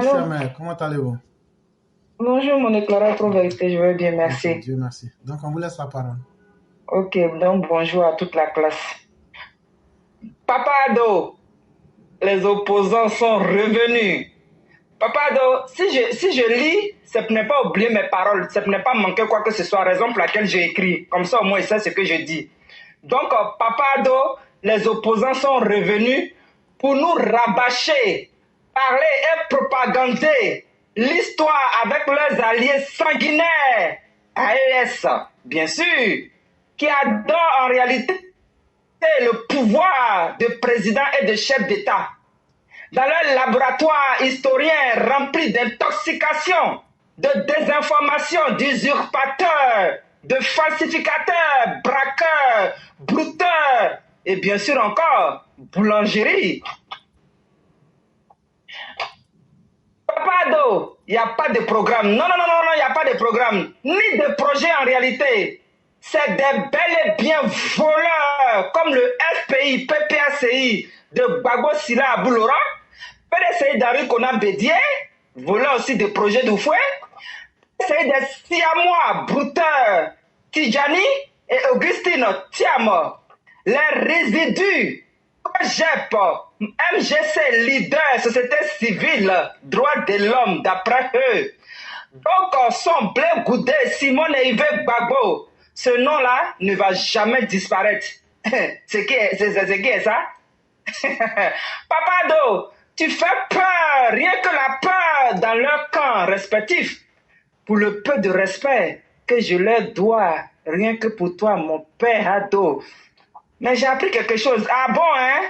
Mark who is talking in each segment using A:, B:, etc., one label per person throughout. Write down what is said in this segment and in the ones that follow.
A: Cher
B: Allô,
A: mère, comment allez-vous?
B: bonjour mon éclaireur pour vérité, je vais bien,
A: Ok,
B: merci.
A: Dieu merci. Donc, on vous laisse la parole.
B: Ok, donc bonjour à toute la classe. Papa Ado, les opposants sont revenus. Papa Ado, si je lis, ce n'est pas oublier mes paroles, ce n'est pas manquer quoi que ce soit, raison pour laquelle j'ai écrit. Comme ça, au moins, il sait ce que je dis. Donc, Papa Ado, les opposants sont revenus pour nous rabâcher, parler et propagander l'histoire avec leurs alliés sanguinaires, AES, bien sûr, qui adorent en réalité le pouvoir de président et de chef d'État. Dans leur laboratoire historien rempli d'intoxication, de désinformation, d'usurpateurs, de falsificateurs, braqueurs, brouteurs, et bien sûr encore, boulangerie. Papado, il n'y a pas de programme. Non, non, non, non, il n'y a pas de programme. Ni de projet en réalité. C'est des bel et bien voleurs comme le FPI, PPACI de Bago Sila Aboulora, PDCI d'Ari Kona Bédier, voleurs aussi des projets de fouet, c'est des Siamois brouteurs, Tijani et Augustine Tiamo, les résidus OGEP, MGC, leader, société civile, droits de l'homme, d'après eux. Donc, son Blé Goudé, Simone et Yves Gbagbo, ce nom-là ne va jamais disparaître. C'est qui est ça? Papado, tu fais peur, rien que la peur dans leur camp respectif. Pour le peu de respect que je leur dois, rien que pour toi, mon père ado. Mais j'ai appris quelque chose. Ah bon, hein?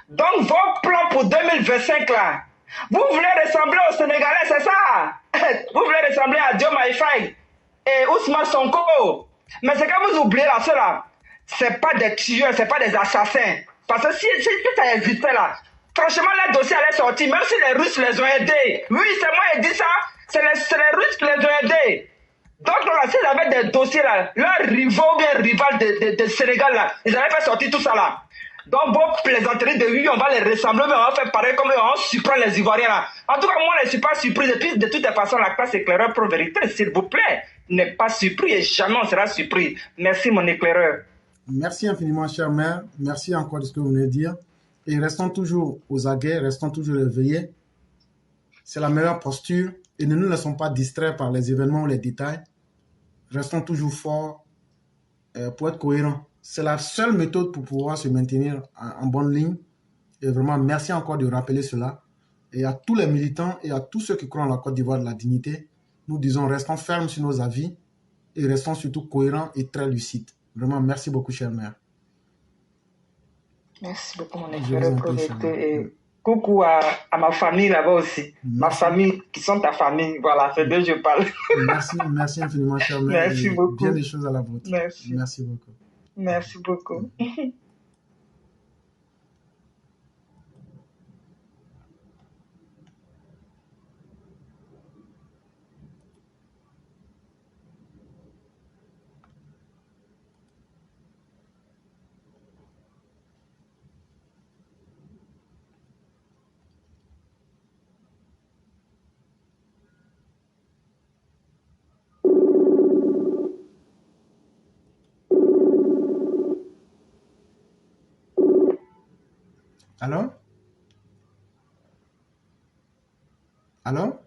B: Donc vos plans pour 2025 là, vous voulez ressembler aux Sénégalais, c'est ça? Vous voulez ressembler à Diomaye Faye et Ousmane Sonko. Mais c'est que vous oubliez là, ceux-là, c'est pas des tueurs, c'est pas des assassins. Parce que si ça existait là, franchement, les dossiers allaient sortir, même si les Russes les ont aidés. Oui, c'est moi qui dis ça, c'est les Russes qui les ont aidés. Donc là, s'ils avaient des dossiers là, leurs rivaux ou bien rivales de Sénégal là, ils avaient fait sortir tout ça là. Donc vos plaisanteries de oui, on va les ressembler, mais on va faire pareil comme on surprend les Ivoiriens là. En tout cas, moi, je ne suis pas surpris. Et puis, de toutes les façons, la classe éclaireur pour vérité, s'il vous plaît, n'est pas surpris et jamais on sera surpris. Merci, mon éclaireur.
A: Merci infiniment, chère mère. Merci encore de ce que vous venez de dire. Et restons toujours aux aguets, restons toujours éveillés. C'est la meilleure posture. Et ne nous laissons pas distraire par les événements ou les détails. Restons toujours forts pour être cohérents. C'est la seule méthode pour pouvoir se maintenir en bonne ligne. Et vraiment, merci encore de rappeler cela. Et à tous les militants et à tous ceux qui croient en la Côte d'Ivoire de la dignité, nous disons restons fermes sur nos avis et restons surtout cohérents et très lucides. Vraiment, merci beaucoup, chère mère.
B: Merci beaucoup, mon
A: Je vous
B: éclaireur
A: en
B: pour
A: prie, chère mère.
B: vérité. Et coucou à ma famille là-bas aussi. Ma
A: Merci.
B: famille qui sont ta famille. Voilà, c'est d'eux que je parle.
A: Merci infiniment, chère mère.
B: Merci
A: Et
B: beaucoup.
A: bien des choses à la vôtre.
B: Merci.
A: Merci beaucoup.
B: Merci beaucoup.
A: Allô? Allô?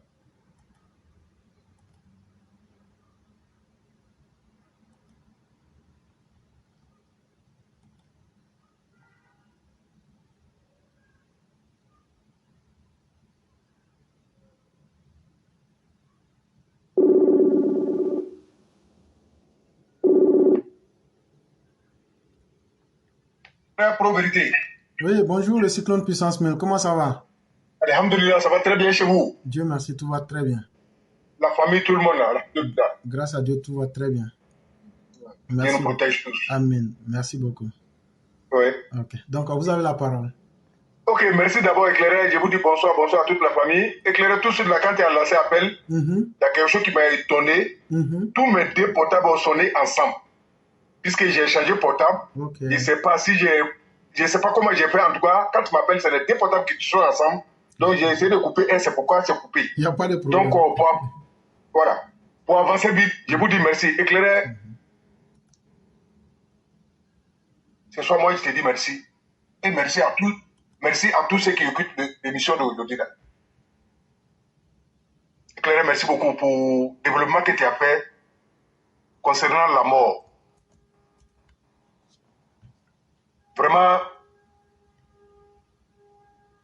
C: Pro-vérité.
A: Oui, bonjour, le cyclone puissance 1000. Comment ça va?
C: Alhamdulillah, ça va très bien chez vous.
A: Dieu merci, tout va très bien.
C: La famille, tout le monde, là.
A: Grâce à Dieu, tout va très bien.
C: Dieu
A: Merci.
C: nous protège tous.
A: Amen. Merci beaucoup.
C: Oui.
A: Ok. Donc, vous avez la parole.
C: Ok, merci d'abord, éclairé. Je vous dis bonsoir à toute la famille. Éclairé, tout de suite, là, quand tu as lancé appel, il y a quelque chose qui m'a étonné. Tous mes deux portables ont sonné ensemble. Puisque j'ai changé portable.
A: Okay.
C: Je ne sais pas si je ne sais pas comment j'ai fait. En tout cas, quand tu m'appelles, c'est les deux portables qui sonnent ensemble. Donc j'ai essayé de couper et c'est pourquoi c'est coupé.
A: Il n'y a pas de problème.
C: Donc voilà. Pour avancer vite, je vous dis merci. Éclairé, ce soir moi je te dis merci. Et merci à tous ceux qui écoutent l'émission d'aujourd'hui. Éclairé, merci beaucoup pour le développement que tu as fait concernant la mort. Vraiment,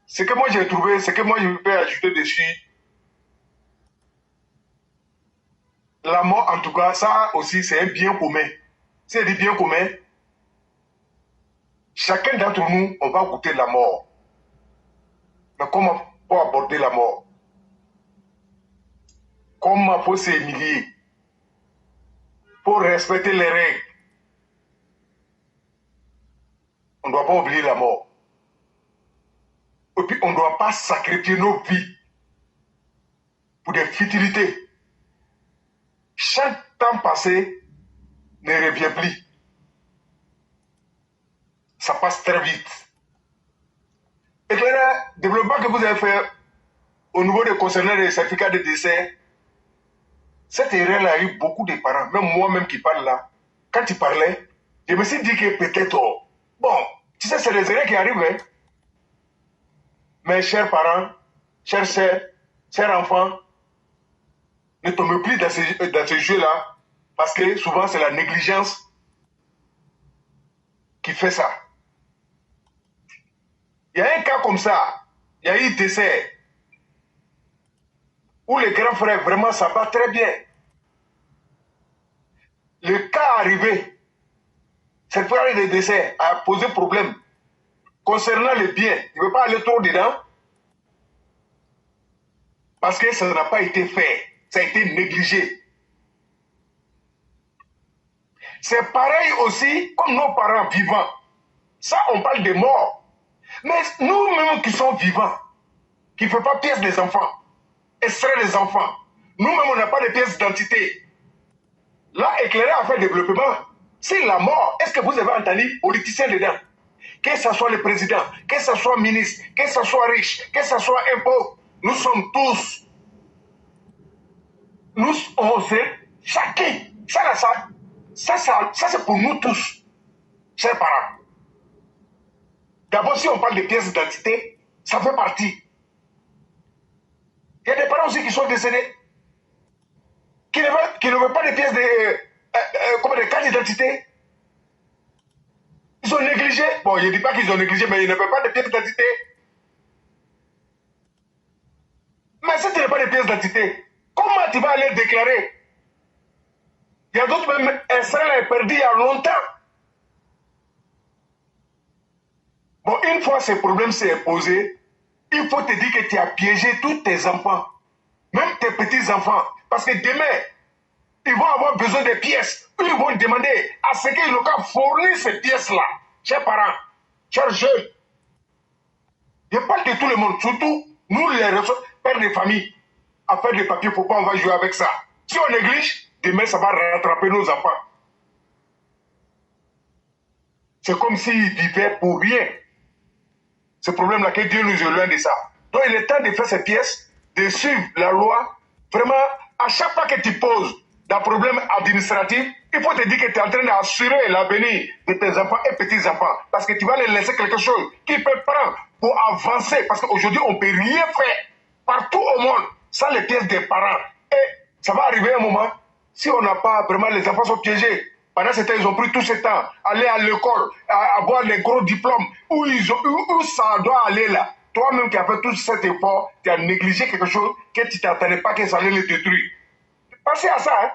C: ce que moi j'ai trouvé, ce que moi je peux ajouter dessus, la mort en tout cas, ça aussi c'est un bien commun. C'est du bien commun. Chacun d'entre nous, on va goûter la mort. Mais comment pour aborder la mort? Comment faut s'humilier? Pour respecter les règles. On ne doit pas oublier la mort. Et puis on ne doit pas sacrifier nos vies pour des futilités. Chaque temps passé ne revient plus. Ça passe très vite. Et le développement que vous avez fait au niveau de concernant les certificats de décès, cette erreur-là a eu beaucoup de parents, même moi-même qui parle là. Quand tu parlais, je me suis dit que peut-être, bon, tu sais, c'est les erreurs qui arrivent. Hein? Mes chers parents, chers sœurs, chers enfants, ne tombez plus dans ce jeu-là, parce que souvent c'est la négligence qui fait ça. Il y a un cas comme ça, il y a eu décès, où les grands frères, vraiment, ça va très bien. Le cas arrivé, cette fois de décès a posé problème concernant les biens. Il ne veut pas aller trop dedans, parce que ça n'a pas été fait, ça a été négligé. C'est pareil aussi comme nos parents vivants. Ça, on parle des morts. Mais nous-mêmes qui sommes vivants, qui ne faisons pas pièce des enfants, extrait des enfants, nous-mêmes, on n'a pas de pièce d'identité. Là, éclairé à faire développement, c'est la mort. Est-ce que vous avez entendu politicien dedans? Que ce soit le président, que ce soit ministre, que ce soit riche, que ce soit un pauvre, nous sommes tous. Nous, on sait, chacun. Ça c'est pour nous tous, chers parents. D'abord, si on parle de pièces d'identité, ça fait partie. Il y a des parents aussi qui sont décédés, qui ne veulent pas de pièces de cartes d'identité. Ils ont négligé. Bon, je ne dis pas qu'ils ont négligé, mais ils ne veulent pas de pièces d'identité. Mais si tu n'as pas de pièces d'identité, comment tu vas aller déclarer? Il y a d'autres même, Israël est perdu il y a longtemps. Bon, une fois ce problème s'est posé, il faut te dire que tu as piégé tous tes enfants, même tes petits-enfants. Parce que demain, ils vont avoir besoin de pièces. Ils vont demander à ce qu'ils n'ont qu'à fournir ces pièces-là. Chers parents, chers jeunes. Je parle de tout le monde, surtout nous les pères de famille. À faire des papiers, pourquoi on va jouer avec ça? Si on néglige, demain ça va rattraper nos enfants. C'est comme s'ils vivaient pour rien. Ce problème-là, que Dieu nous éloigne de ça. Donc il est temps de faire ces pièces, de suivre la loi. Vraiment, à chaque fois que tu poses d'un problème administratif, il faut te dire que tu es en train d'assurer l'avenir de tes enfants et petits-enfants. Parce que tu vas les laisser quelque chose qu'ils peuvent prendre pour avancer. Parce qu'aujourd'hui, on ne peut rien faire partout au monde sans les pièces des parents. Et ça va arriver un moment, si on n'a pas vraiment, les enfants sont piégés. Pendant ce temps, ils ont pris tout ce temps, aller à l'école, avoir les gros diplômes, où ça doit aller là. Toi-même qui as fait tout cet effort, tu as négligé quelque chose que tu ne t'attendais pas que ça allait le détruire. Pensez à ça, hein.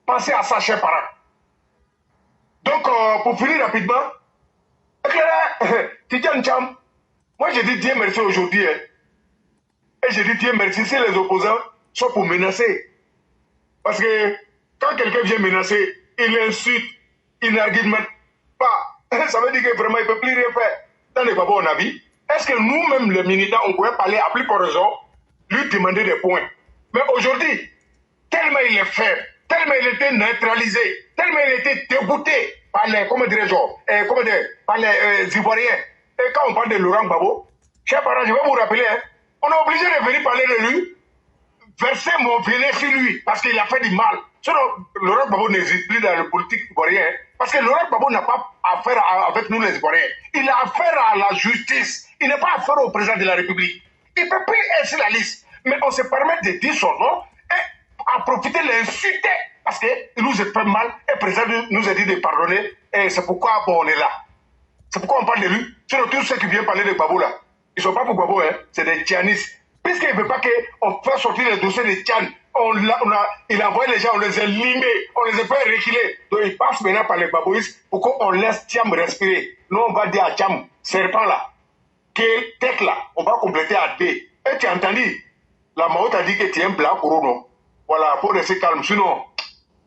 C: Pensez à ça, chers parents. Donc, pour finir rapidement, Tidjane Cham, moi je dis Dieu merci aujourd'hui. Hein. Et je dis Dieu merci si les opposants sont pour menacer. Parce que quand quelqu'un vient menacer, il insulte, il n'argumente même pas. Ça veut dire que vraiment il ne peut plus rien faire. Dans les babas, on a vu. Est-ce que nous-mêmes, les militants, on pourrait parler à plus pour raison, lui demander des points? Mais aujourd'hui, tellement il est faible, tellement il était neutralisé, tellement il était dégoûté par les, par les Ivoiriens. Et quand on parle de Laurent Gbagbo, Chers parents, je vais vous rappeler, hein, on est obligé de venir parler de lui, verser mon venin sur lui, parce qu'il a fait du mal. Sinon, Laurent Gbagbo n'hésite plus dans le politique ivoirien, parce que Laurent Gbagbo n'a pas affaire avec nous les Ivoiriens. Il a affaire à la justice. Il n'a pas affaire au président de la République. Il peut plus être sur la liste. Mais on se permet de dire son nom et à profiter de l'insulter, parce qu'il nous a fait mal et le président nous a dit de pardonner. Et c'est pourquoi bon, on est là. C'est pourquoi on parle de lui. Sinon, tous ceux qui viennent parler de Gbagbo là, ils ne sont pas pour Gbagbo, hein, c'est des Tchanistes. Puisqu'il ne veut pas qu'on fasse sortir les dossiers des Tchans, il a envoyé les gens, on les a limés, on les a fait reculer. Donc il passe maintenant par les Gbagboïstes pour qu'on laisse Tcham respirer. Nous, on va dire à Tcham, serpent là, tech là, on va compléter à D. Et tu as entendu, la Mao t'a dit que tu es un blanc couronne. Voilà, pour rester calme. Sinon,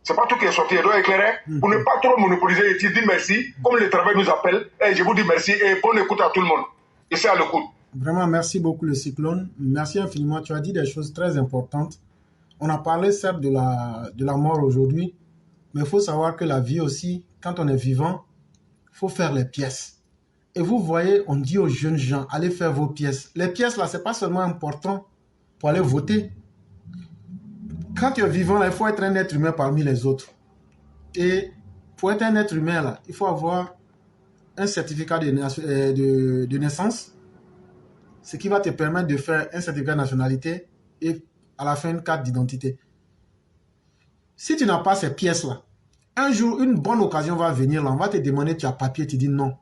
C: c'est pas tout qui est sorti. Il doit éclairer. Pour ne pas trop monopoliser, tu dis merci, comme le travail nous appelle. Et je vous dis merci et bonne écoute à tout le monde. Et c'est à l'écoute.
A: Vraiment, merci beaucoup le cyclone. Merci infiniment. Tu as dit des choses très importantes. On a parlé certes de la mort aujourd'hui, mais il faut savoir que la vie aussi, quand on est vivant, il faut faire les pièces. Et vous voyez, on dit aux jeunes gens, allez faire vos pièces. Les pièces là, c'est pas seulement important pour aller voter. Quand tu es vivant là, il faut être un être humain parmi les autres. Et pour être un être humain là, il faut avoir un certificat de naissance, ce qui va te permettre de faire un certificat de nationalité et à la fin une carte d'identité. Si tu n'as pas ces pièces-là, un jour, une bonne occasion va venir, là, on va te demander, tu as papier, tu dis non.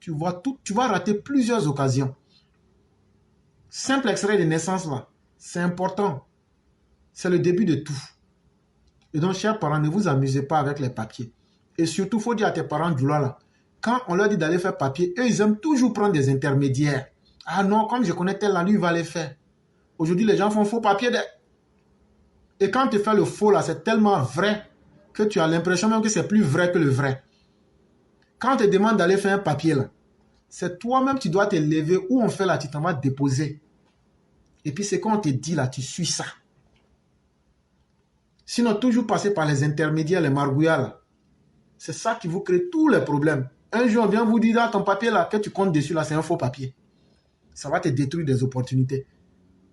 A: Tu vas rater plusieurs occasions. Simple extrait de naissance, là, c'est important. C'est le début de tout. Et donc, chers parents, ne vous amusez pas avec les papiers. Et surtout, il faut dire à tes parents du là, quand on leur dit d'aller faire papier, eux, ils aiment toujours prendre des intermédiaires. Ah non, comme je connais tel là, lui, il va les faire. Aujourd'hui, les gens font faux papier. Et quand tu fais le faux là, c'est tellement vrai que tu as l'impression même que c'est plus vrai que le vrai. Quand on te demande d'aller faire un papier là, c'est toi-même tu dois te lever où on fait là, tu t'en vas déposer. Et puis c'est quand on te dit là, tu suis ça. Sinon, toujours passer par les intermédiaires, les margouillards là, c'est ça qui vous crée tous les problèmes. Un jour, on vient vous dire, là, ton papier là, que tu comptes dessus là, c'est un faux papier. Ça va te détruire des opportunités.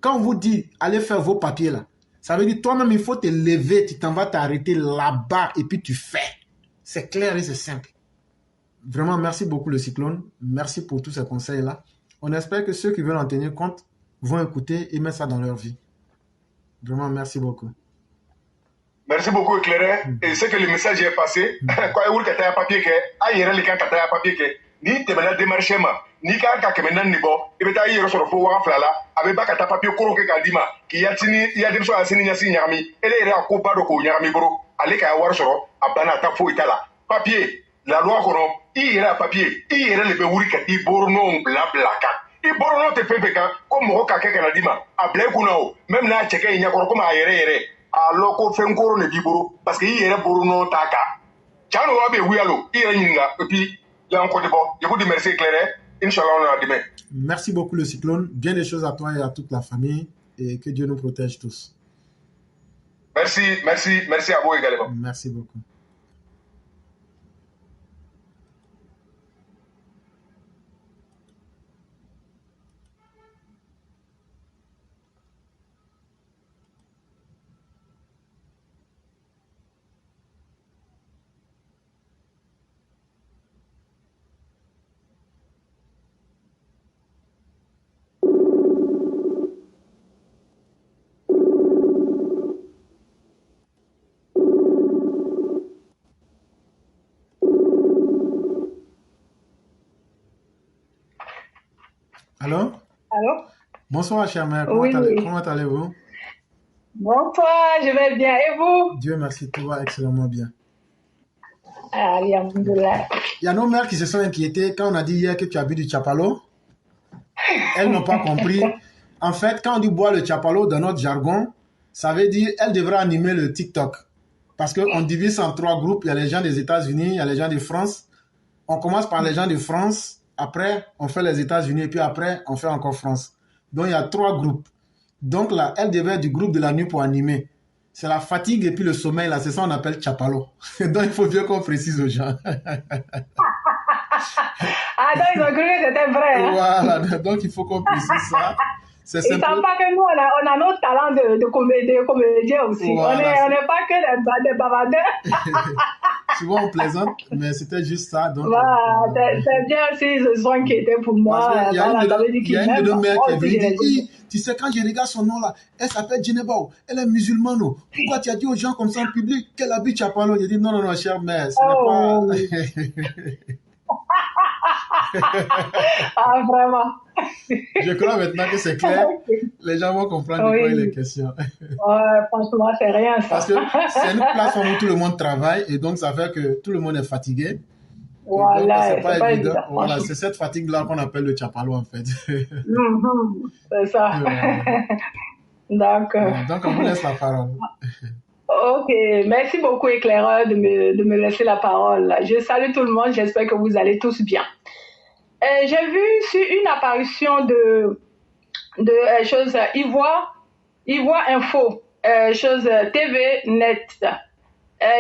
A: Quand on vous dit, allez faire vos papiers là, ça veut dire toi-même, il faut te lever, tu t'en vas t'arrêter là-bas et puis tu fais. C'est clair et c'est simple. Vraiment, merci beaucoup le cyclone. Merci pour tous ces conseils-là. On espère que ceux qui veulent en tenir compte vont écouter et mettre ça dans leur vie. Vraiment, merci beaucoup.
C: Merci beaucoup, Éclairé. Et c'est que le message est passé. Quand il y a un papier, il y a un papier, ni te mena démarché ma ni ka ka kemena ni bo e beta yero soro fo wa flala abe baka ta papier koro ke kadima ki yatini ya demso asini nyasi nyami ele ere ko bado ko nyami bro ale ka war soro abana ta fo itala papier la loi kono i ere papier i ere le be wuri ka i borno bla bla ka i borno te pepe ka ko mo ka ke kana dima able kuna o même na cheke nya koro ko ma ere alo ko fen koro ne bi bro parce que i ere borno ta ka chano wa be wialo i ere nyinga et puis je vous dis merci, Claire. Inch'Allah, on est à demain.
A: Merci beaucoup, le cyclone. Bien des choses à toi et à toute la famille. Et que Dieu nous protège tous.
C: Merci à vous également.
A: Merci beaucoup. Allô?
D: Allô?
A: Bonsoir, chère mère.
D: Oui.
A: Comment allez-vous?
D: Bonsoir, je vais bien. Et vous?
A: Dieu merci, tout va excellemment bien.
D: Alhamdoulilah.
A: Il y a nos mères qui se sont inquiétées quand on a dit hier que tu as bu du chapalo. Elles n'ont pas compris. En fait, quand on dit boire le chapalo dans notre jargon, ça veut dire qu'elle devrait animer le TikTok. Parce qu'on divise en 3 groupes. Il y a les gens des États-Unis, il y a les gens de France. On commence par les gens de France. Après, on fait les États-Unis et puis après, on fait encore France. Donc, il y a 3 groupes. Donc là, elle devait être du groupe de la nuit pour animer. C'est la fatigue et puis le sommeil, là, c'est ça qu'on appelle chapalo. Donc, il faut bien qu'on précise aux gens.
D: Ah, donc ils ont cru que c'était vrai. Hein?
A: Voilà, donc il faut qu'on précise ça.
D: Ils ne savent pas que nous, on a notre talent de comédien aussi. Voilà, on n'est pas que des bavardeurs.
A: Souvent on plaisante, mais c'était juste ça. Donc,
D: voilà, c'est bien s'ils se sont inquiétés pour moi.
A: Il y a une de nos mères qui est venue dire, hey, tu sais, quand je regarde son nom là, elle s'appelle Djenebao, elle est musulmane. Pourquoi tu as dit aux gens comme ça en public qu'elle habite Chapalo? J'ai dit non, chère mère, ce n'est pas...
D: Ah, vraiment.
A: Je crois maintenant que c'est clair. Les gens vont comprendre de quoi il est question.
D: Franchement, c'est rien ça.
A: Parce que c'est une plateforme où tout le monde travaille et donc ça fait que tout le monde est fatigué.
D: Voilà,
A: c'est pas évident. Voilà, c'est cette fatigue-là qu'on appelle le Chapalo en fait.
D: C'est ça. D'accord.
A: Donc on vous laisse la parole.
D: Ok, merci beaucoup éclaireur de me laisser la parole. Je salue tout le monde, j'espère que vous allez tous bien. J'ai vu sur une apparition de choses Ivoire Info, chose TV Net,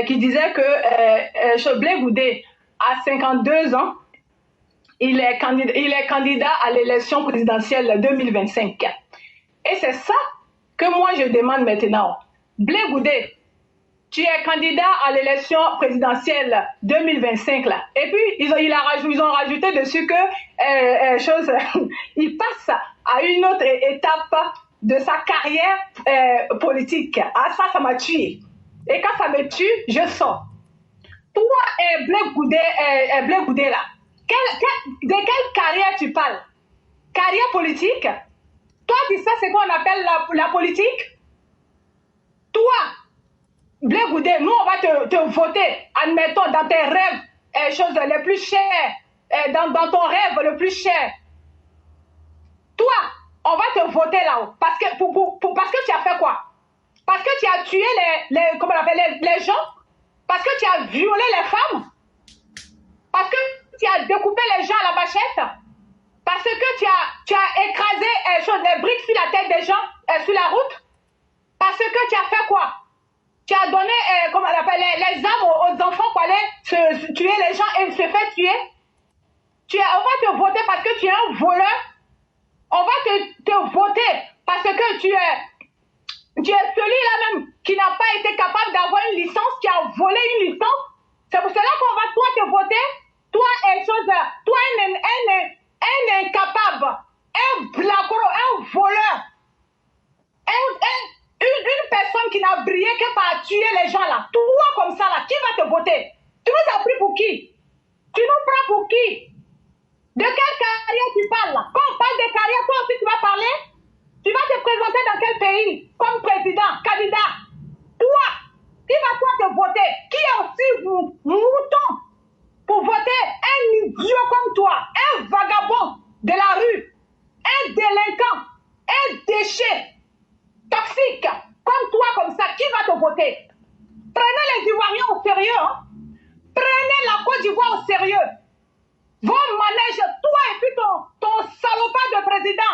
D: qui disait que Blé Goudé, à 52 ans, il est candidat à l'élection présidentielle 2025. Et c'est ça que moi je demande maintenant. Blé Goudé, tu es candidat à l'élection présidentielle 2025 là. Et puis ils ont rajouté dessus que il passe à une autre étape de sa carrière politique. Ah ça m'a tué. Et quand ça me tue, je sors. Toi Blé Goudé là, de quelle carrière tu parles? Carrière politique? Toi tu sais ce qu'on appelle la politique? Toi Blé Goudé, nous on va te voter, admettons, dans tes rêves, choses les plus chères, dans ton rêve le plus cher. Toi, on va te voter là-haut. Parce que tu as fait quoi? Parce que tu as tué les gens? Parce que tu as violé les femmes? Parce que tu as découpé les gens à la machette? Parce que tu as écrasé les briques sur la tête des gens sur la route? Parce que tu as fait quoi? Tu as donné les armes aux enfants pour aller tuer les gens et se faire tuer. On va te voter parce que tu es un voleur. On va te voter parce que tu es celui-là même qui n'a pas été capable d'avoir une licence, qui a volé une licence. C'est pour cela qu'on va toi te voter. Toi un incapable, un blacoro, un voleur, une personne qui n'a brillé que par tuer les gens là. Toi comme ça là, qui va te voter? Tu nous as pris pour qui? Tu nous prends pour qui? De quelle carrière tu parles là? Quand on parle de carrière, toi aussi tu vas parler? Tu vas te présenter dans quel pays? Comme président, candidat? Toi, qui va toi te voter? Qui est aussi mouton pour voter un idiot comme toi? Un vagabond de la rue? Un délinquant? Un déchet? Toxique, comme toi, comme ça, qui va te voter? Prenez les Ivoiriens au sérieux, hein? Prenez la Côte d'Ivoire au sérieux. Vos manèges, toi et puis ton salopard de président,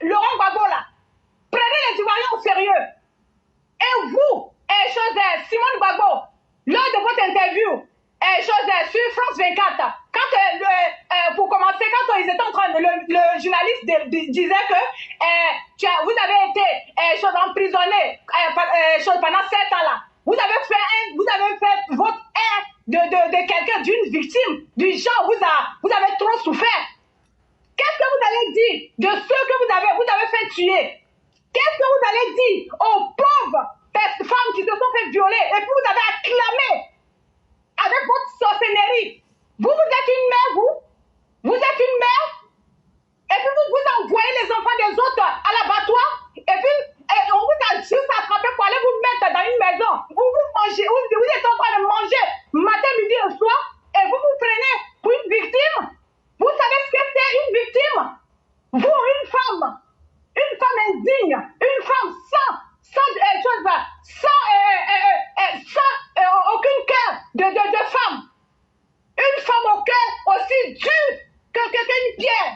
D: Laurent Gbagbo là. Prenez les Ivoiriens au sérieux. Et vous, Simone Gbagbo, lors de votre interview, sur France 24, pour commencer, quand ils étaient en train de, le journaliste disait que vous avez été emprisonné pendant 7 ans là. Vous avez fait votre air de quelqu'un, d'une victime, du genre, vous avez trop souffert. Qu'est-ce que vous allez dire de ceux que vous avez fait tuer? Qu'est-ce que vous allez dire aux pauvres femmes qui se sont fait violer et puis vous avez acclamé avec votre sorcellerie? Vous êtes une mère, vous êtes une mère, et puis vous envoyez les enfants des autres à l'abattoir, et puis on vous a juste attrapé pour aller vous mettre dans une maison. Vous mangez, vous êtes en train de manger matin, midi et soir, et vous prenez pour une victime. Vous savez ce que c'est une victime? Vous, une femme indigne, une femme sans aucun cœur de femme. Une femme au cœur aussi dur qu'une pierre.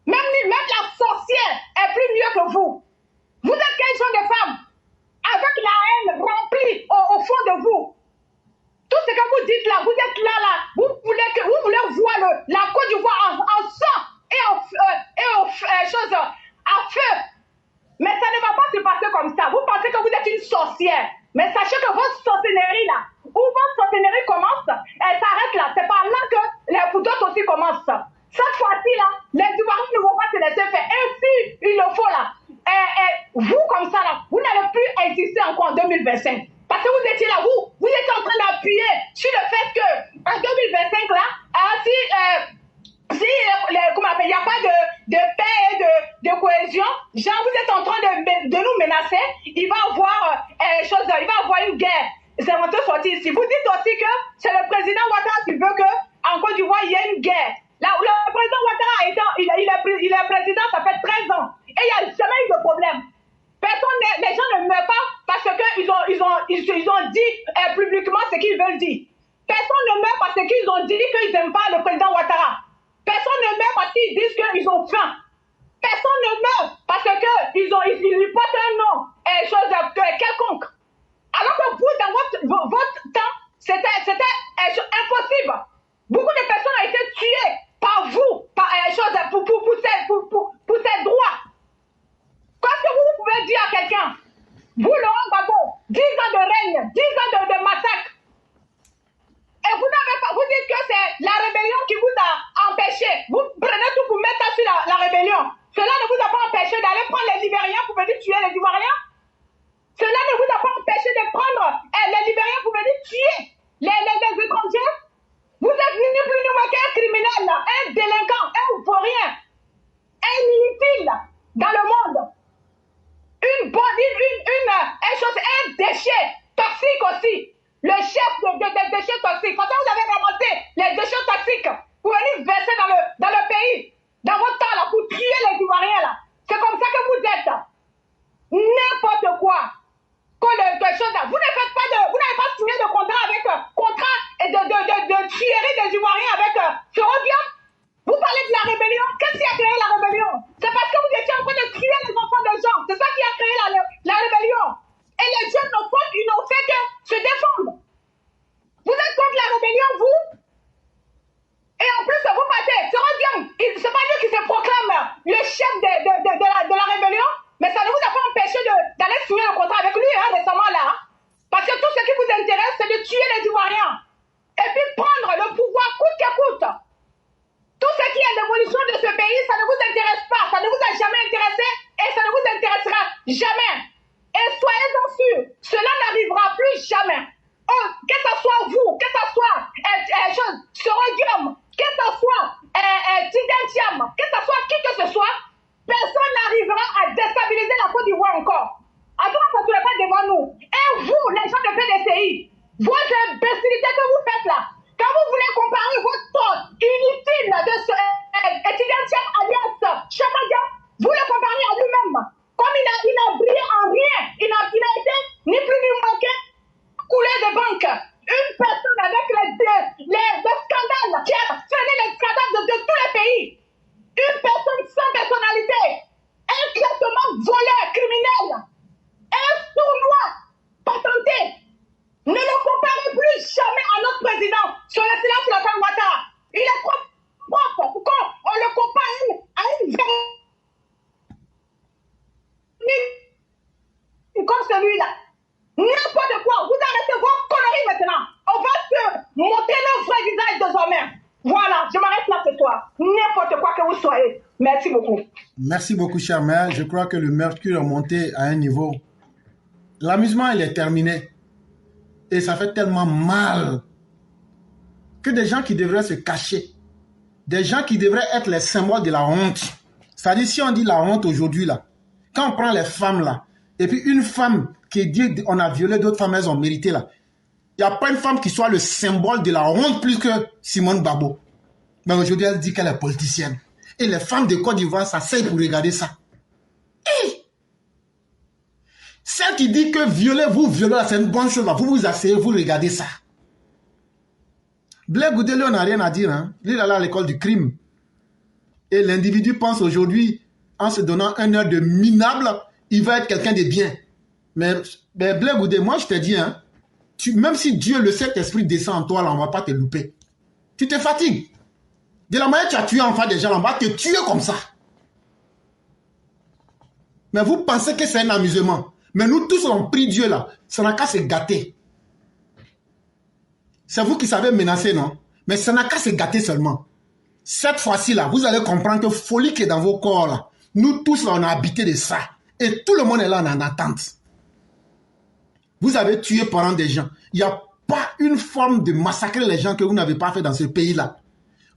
D: Même la sorcière est plus mieux que vous. Vous êtes quelle genre de femme? Avec la haine remplie au fond de vous. Tout ce que vous dites là, vous êtes là, vous voulez voir la Côte d'Ivoire en sang et à feu. Mais ça ne va pas se passer comme ça. Vous pensez que vous êtes une sorcière. Mais sachez que votre sorcellerie là, où votre sorcellerie commence, elle s'arrête là. C'est par là que les d'autres aussi commencent. Cette fois-ci là, les Ivoiriens ne vont pas se laisser faire. Et si il le faut là, vous comme ça là, vous n'allez plus exister encore en 2025. Parce que vous étiez là, vous étiez en train d'appuyer sur le fait que en 2025 là, si il n'y a pas de paix et de cohésion, genre vous êtes en train de nous menacer, il va avoir une guerre. C'est votre sortie ici. Vous dites aussi que c'est le président Ouattara qui veut qu'en Côte d'Ivoire il y ait une guerre. Là, le président Ouattara il est président, ça fait 13 ans. Et il n'y a jamais eu de problème. Les gens ne meurent pas parce qu'ils ont dit publiquement ce qu'ils veulent dire. Personne ne meurt parce qu'ils ont dit qu'ils n'aiment pas le président Ouattara. Personne ne meurt parce qu'ils disent qu'ils ont faim. Personne ne meurt parce qu'ils portent un nom, quelconque. Alors que vous, dans votre temps, c'était impossible. Beaucoup de personnes ont été tuées par vous, pour ces droits. Qu'est-ce que vous pouvez dire à quelqu'un? Vous, Laurent Gbagbo, 10 ans de règne, 10 ans de massacre. Et vous dites que c'est la rébellion qui vous a empêché. Vous prenez tout pour mettre ça sur la rébellion. Cela ne vous a pas empêché d'aller prendre les Libériens pour venir tuer les Ivoiriens. Cela ne vous a pas empêché de prendre les Libériens pour venir tuer les étrangers. Vous êtes ni plus ni moins qu'un criminel, un délinquant, un vaurien, un inutile dans le monde. Un déchet toxique aussi. Le chef des déchets toxiques. Quand vous avez ramassé les déchets toxiques pour venir verser dans le pays, dans votre temps là, pour tuer les Ivoiriens là. C'est comme ça que vous êtes. N'importe quoi. Vous n'avez pas signé de contrat et de tuerie des Ivoiriens avec Ferrovium. Vous parlez de la rébellion. Qu'est-ce qui a créé la rébellion? C'est parce que vous étiez en train de tuer les enfants des gens. C'est ça qui a créé la rébellion. Et les jeunes ils n'ont fait que se défendre. Vous êtes contre la rébellion, vous? Et en plus, vous partez. C'est pas Dieu qui se proclame le chef de la rébellion, mais ça ne vous a pas empêché d'aller signer le contrat avec lui récemment là. Parce que tout ce qui vous intéresse, c'est de tuer les Ivoiriens. Et puis prendre le pouvoir coûte que coûte. Tout ce qui est l'évolution de ce pays, ça ne vous intéresse pas. Ça ne vous a jamais intéressé et ça ne vous intéressera jamais. Et soyez-en sûrs, cela n'arrivera plus jamais. Que ce soit vous, que ce soit Sorodium, que ce soit Tidentiam, que ce soit qui que ce soit, personne n'arrivera à déstabiliser la Côte d'Ivoire encore. Alors, ça ne serait pas devant nous. Et vous, les gens de PDCI, votre imbécilité que vous faites là, quand vous voulez comparer votre tort inutile de ce Tidentiam alias Chamadia, vous le comparez à lui-même. Comme il n'a brillé en rien, il n'a été ni plus ni moins que coulé de banque. Une personne avec les scandales qui a freiné les scandales de tous les pays. Une personne sans personnalité. Un classement voleur, criminel. Un sournois patenté. Ne le comparez plus jamais à notre président sur le silence de la Ouattara. Il est trop propre pour qu'on le compare à une comme celui-là. N'importe quoi. Vous arrêtez vos conneries maintenant. On va se monter nos vrais visages désormais. Voilà, je m'arrête là ce soir. N'importe quoi que vous soyez. Merci beaucoup.
A: Merci beaucoup, cher mère. Je crois que le mercure est monté à un niveau. L'amusement, il est terminé. Et ça fait tellement mal que des gens qui devraient se cacher, des gens qui devraient être les symboles de la honte. C'est-à-dire, si on dit la honte aujourd'hui, là, quand on prend les femmes, là, et puis une femme qui dit on a violé d'autres femmes, elles ont mérité, là. Il n'y a pas une femme qui soit le symbole de la honte plus que Simone Gbagbo. Mais aujourd'hui, elle dit qu'elle est politicienne. Et les femmes de Côte d'Ivoire s'asseyent pour regarder ça. Et celle qui dit que violer, c'est une bonne chose. Là. Vous vous asseyez, vous regardez ça. Blé Goudé, on n'a rien à dire. Hein. Il est allé à l'école du crime. Et l'individu pense aujourd'hui, en se donnant un heure de minable, il va être quelqu'un de bien. Mais Blé Goudé, moi je te dis, hein, Même si Dieu, le Saint-Esprit descend en toi, là, on ne va pas te louper. Tu te fatigues. De la manière que tu as tué enfin des gens, on va te tuer comme ça. Mais vous pensez que c'est un amusement. Mais nous tous, on prie Dieu là. Ça n'a qu'à se gâter. C'est vous qui savez menacer, non? Mais ça n'a qu'à se gâter seulement. Cette fois-ci là, vous allez comprendre que folie qui est dans vos corps là. Nous tous là, on a habité de ça. Et tout le monde est là en attente. Vous avez tué pendant des gens. Il n'y a pas une forme de massacrer les gens que vous n'avez pas fait dans ce pays-là.